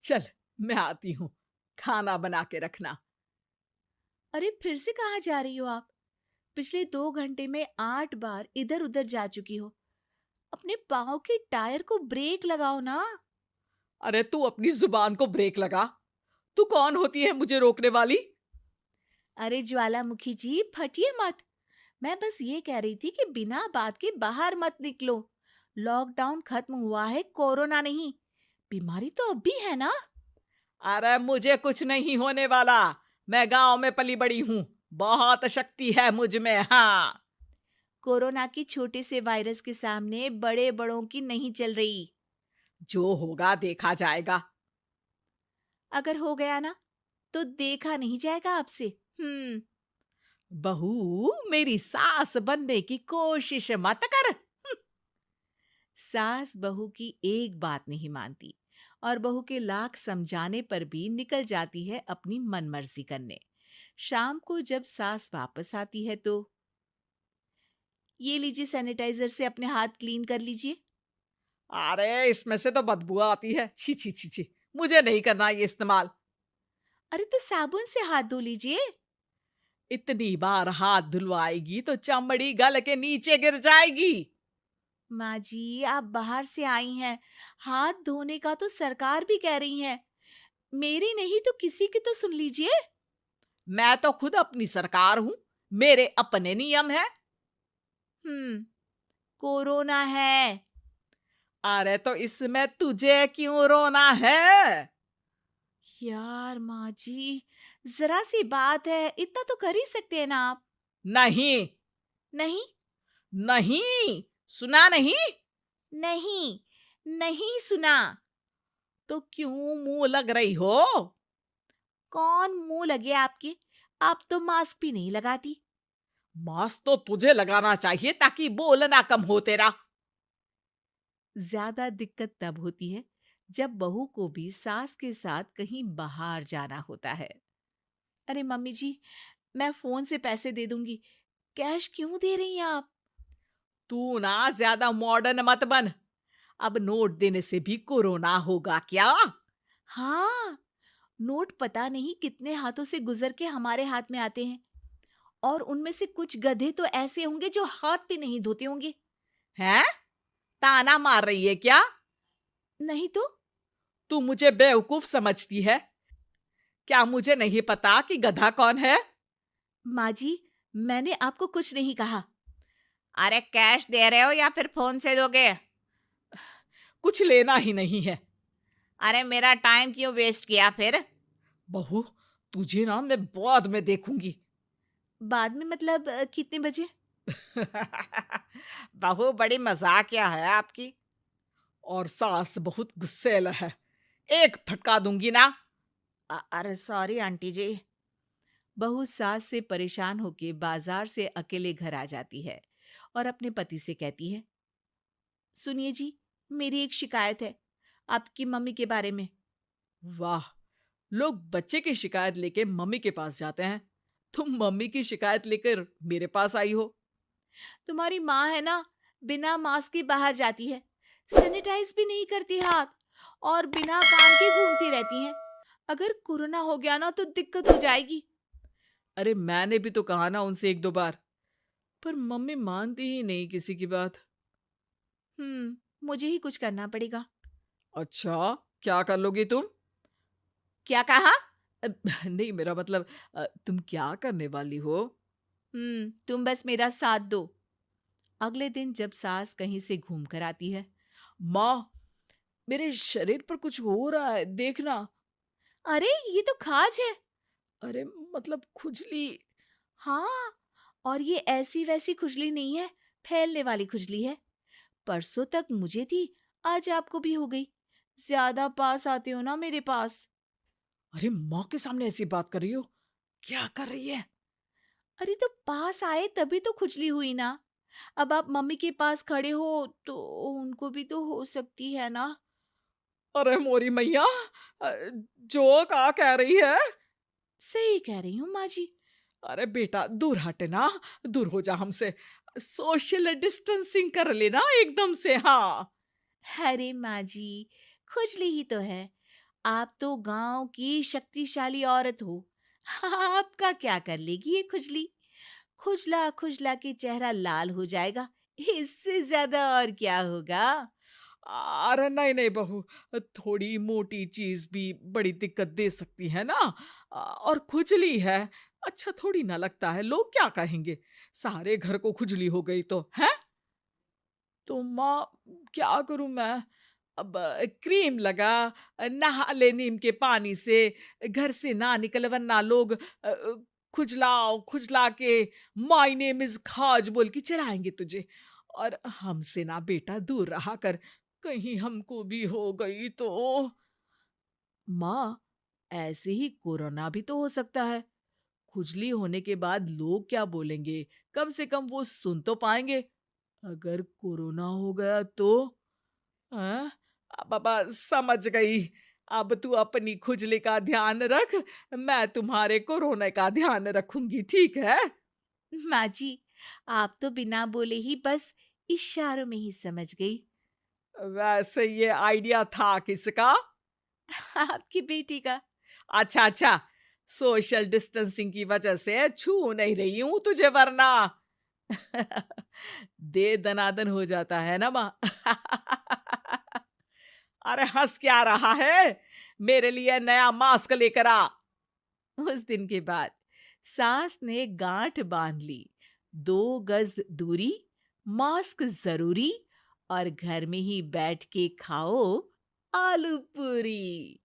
चल, मैं आती हूँ, खाना बना के रखना। अरे फिर से कहाँ जा रही हो आप? पिछले 2 घंटे में 8 बार इधर उधर जा चुकी हो। अपने पाँव के टायर को ब्रेक लगाओ ना। अरे तू अपनी जुबान को ब्रेक लगा। तू कौन होती है मुझे रोकने वाली? अरे ज्वालामुखी जी, फटिए मत। मैं बस ये कह रही थी कि बिना बात के बाहर मत निकलो। लॉकडाउन खत्म हुआ है, कोरोना नहीं। बीमारी तो अब भी है ना। अरे मुझे कुछ नहीं होने वाला। मैं गांव में पली बड़ी हूँ। बहुत शक्ति है मुझ में, हाँ। कोरोना की छोटे से वायरस के सामने बड़े बड़ों की नहीं चल रही। जो होगा देखा जाएगा। अगर हो गया ना, तो देखा नहीं जाएगा आपसे। हम्म। बहू, मेरी सास बनने की कोशिश मत कर। सास बहू की एक बात नहीं मानती और बहू के लाख समझाने पर भी निकल जाती है अपनी मनमर्जी करने। शाम को जब सास वापस आती है तो, ये लीजिए सैनिटाइजर से अपने हाथ क्लीन कर लीजिए। अरे इसमें से तो बदबू आती है। छी छी छी छी। मुझे नहीं करना ये इस्तेमाल। अरे तो साबुन से हाथ धो लीजिए। इतनी बार हाथ धुलवाएगी तो चमड़ी गल के नीचे गिर जाएगी। माँ जी, आप बाहर से आई हैं, हाथ धोने का तो सरकार भी कह रही है। मेरी नहीं तो किसी की तो सुन लीजिए। मैं तो खुद अपनी सरकार हूं। मेरे अपने नियम है। हम्म। कोरोना है। अरे तो इसमें तुझे क्यों रोना है? यार माँ जी, जरा सी बात है, इतना तो कर ही सकते हैं ना आप। नहीं। नहीं। नहीं। सुना नहीं? नहीं। नहीं सुना। तो क्यों मुंह लग रही हो? कौन मुंह लगे आपके? आप तो मास्क भी नहीं लगाती। मास्क तो तुझे लगाना चाहिए ताकि बोलना कम हो तेरा। ज्यादा दिक्कत तब होती है जब बहू को भी सास के साथ कहीं बाहर जाना होता है। अरे मम्मी जी, मैं फोन से पैसे दे दूंगी। कैश क्यों दे रही हैं आप? तू ना ज्यादा मॉडर्न मत बन। अब नोट देने से भी कोरोना होगा क्या? हाँ, नोट पता नहीं कितने हाथों से गुजर के हमारे हाथ में आते हैं, और उनमें से कुछ गधे तो ऐसे होंगे जो हाथ भी नहीं धोते होंगे। हैं? ताना मार रही है क्या? नहीं तो। तू मुझे बेवकूफ समझती है? क्या मुझे नहीं पता कि गधा कौन है? माँ जी, मैंने आपको कुछ नहीं कहा। अरे कैश दे रहे हो या फिर फोन से दोगे? कुछ लेना ही नहीं है। अरे मेरा टाइम क्यों वेस्ट किया फिर? बहू, तुझे ना मैं बाद में देखूंगी। बाद में मतलब कितने बजे? बहू, बड़ी मजाकिया है आपकी। और सास बहुत गुस्सेल है। एक फटका दूंगी ना। अरे सॉरी आंटी जी। बहू सास से परेशान होके बाजार से अकेले घर आ जाती है और अपने पति से कहती है, सुनिए जी, मेरी एक शिकायत है आपकी मम्मी के बारे में। वाह, लोग बच्चे की शिकायत लेके मम्मी के पास जाते हैं। तुम मम्मी की शिकायत लेकर मेरे पास आई हो। तुम्हारी माँ है ना, बिना मास्क के बाहर जाती है, सैनिटाइज भी नहीं करती हाथ, और बिना काम के घूमती रहती हैं। अगर कोरोना हो गया ना तो दिक्कत हो जाएगी। अरे मैंने भी तो कहा ना उनसे एक दो बार, पर मम्मी मानती ही नहीं किसी की बात। मुझे ही कुछ करना पड़ेगा। अच्छा, क्या कर लोगी तुम? क्या कहा? अ, नहीं, मेरा मतलब तुम क्या करने वाली हो? तुम बस मेरा साथ दो। अगले दिन जब सास कहीं से घूम कर आती है, माँ, मेरे शरीर पर कुछ हो रहा है, देखना। अरे ये तो खाज है। अरे मतलब खुजली। हाँ, और ये ऐसी वैसी खुजली नहीं है, फैलने वाली खुजली है। परसों तक मुझे थी, आज आपको भी हो गई। ज्यादा पास आते हो ना मेरे पास। अरे माँ के सामने ऐसी बात कर रही हो? क्या कर रही है? अरे तो पास आए तभी तो खुजली हुई ना। अब आप मम्मी के पास खड़े हो तो उनको भी तो हो सकती है ना। अरे मोरी मैया, अ, जो का कह रही है? सही कह रही हूँ माँ जी। अरे बेटा, दूर हटना। दूर हो जा हमसे। सोशल डिस्टेंसिंग कर लेना एकदम से, हाँ। अरे माँ जी, खुजली ही तो है। आप तो गांव की शक्तिशाली औरत हो। आपका क्या कर लेगी ये खुजली? खुजला खुजला के चेहरा लाल हो जाएगा। इससे ज्यादा और क्या होगा? अरे नहीं नहीं बहू, थोड़ी मोटी चीज भी बड़ी दिक्कत दे सकती है ना। और खुजली है, अच्छा थोड़ी ना लगता है, लोग क्या कहेंगे? सारे घर को खुजली हो गई तो है। तो माँ, क्या करूं मैं? अब क्रीम लगा, नहा ले नीम के पानी से, घर से ना निकल वरना लोग खुजलाओ खुजला के माय नेम इज खाज बोल के चढ़ाएंगे तुझे। और हमसे ना बेटा दूर रहा कर, कहीं हमको भी हो गई तो। माँ, ऐसे ही कोरोना भी तो हो सकता है। खुजली होने के बाद लोग क्या बोलेंगे, कम से कम वो सुन तो पाएंगे। अगर कोरोना हो गया तो? हाँ, बाबा समझ गई। अब तू अपनी खुजली का ध्यान रख, मैं तुम्हारे कोरोना का ध्यान रखूंगी, ठीक है? माँ जी, आप तो बिना बोले ही बस इशारों में ही समझ गई। वैसे ये आइडिया था किसका? आपकी बेटी का। अच्छा अच्छा, सोशल डिस्टेंसिंग की वजह से छू नहीं रही हूं तुझे वरना। दे दनादन हो जाता है ना माँ। अरे हंस क्या रहा है? मेरे लिए नया मास्क लेकर आ। उस दिन के बाद सास ने गांठ बांध ली। 2 गज दूरी, मास्क जरूरी, और घर में ही बैठ के खाओ आलू पूरी।